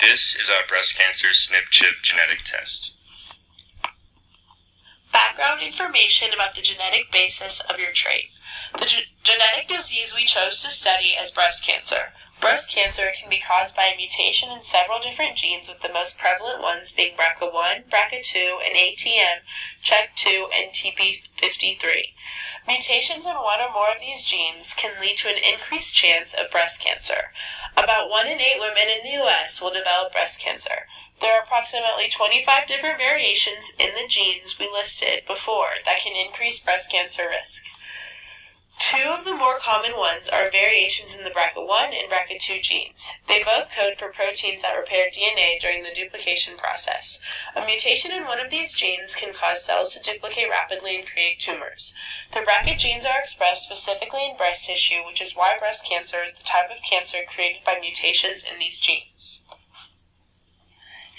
This is our breast cancer SNP chip genetic test. Background information about the genetic basis of your trait. The genetic disease we chose to study is breast cancer. Breast cancer can be caused by a mutation in several different genes, with the most prevalent ones being BRCA1, BRCA2, and ATM, CHEK2, and TP53. Mutations in one or more of these genes can lead to an increased chance of breast cancer. About 1 in 8 women in the U.S. will develop breast cancer. There are approximately 25 different variations in the genes we listed before that can increase breast cancer risk. 2 of the more common ones are variations in the BRCA1 and BRCA2 genes. They both code for proteins that repair DNA during the duplication process. A mutation in one of these genes can cause cells to duplicate rapidly and create tumors. The BRCA genes are expressed specifically in breast tissue, which is why breast cancer is the type of cancer created by mutations in these genes.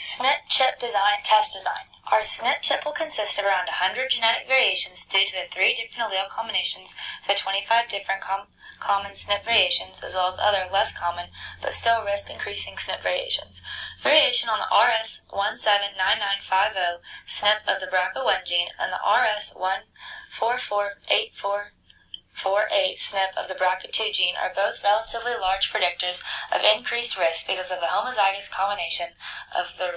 SNP chip test design. Our SNP chip will consist of around 100 genetic variations due to the 3 different allele combinations, the 25 different common SNP variations, as well as other less common but still risk-increasing SNP variations. Variation on the RS179950 SNP of the BRCA1 gene and the RS144848 SNP of the BRCA2 gene are both relatively large predictors of increased risk because of the homozygous combination of the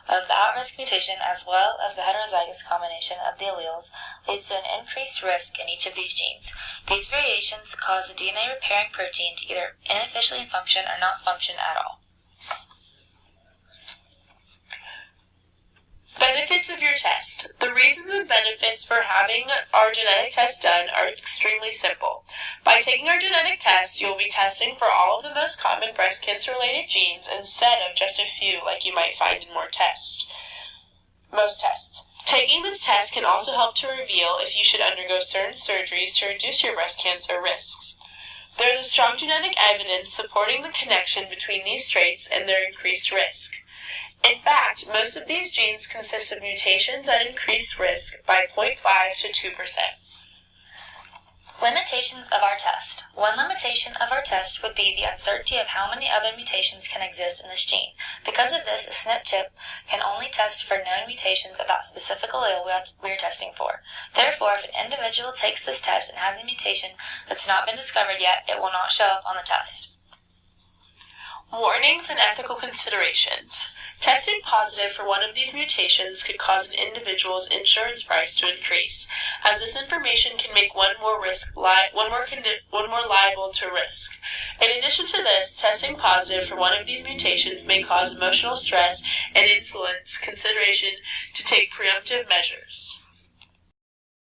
at-risk mutation as well as the heterozygous combination of the alleles leads to an increased risk in each of these genes. These variations cause the DNA repairing protein to either inefficiently function or not function at all. Benefits of your test. The reasons and benefits for having our genetic test done are extremely simple. By taking our genetic test, you will be testing for all of the most common breast cancer-related genes instead of just a few like you might find in most tests. Taking this test can also help to reveal if you should undergo certain surgeries to reduce your breast cancer risks. There is strong genetic evidence supporting the connection between these traits and their increased risk. In fact, most of these genes consist of mutations that increase risk by 0.5 to 2%. Limitations of our test. One limitation of our test would be the uncertainty of how many other mutations can exist in this gene. Because of this, a SNP chip can only test for known mutations of that specific allele we are testing for. Therefore, if an individual takes this test and has a mutation that's not been discovered yet, it will not show up on the test. Warnings and ethical considerations. Testing positive for one of these mutations could cause an individual's insurance price to increase, as this information can make one more liable to risk. In addition to this, testing positive for one of these mutations may cause emotional stress and influence consideration to take preemptive measures.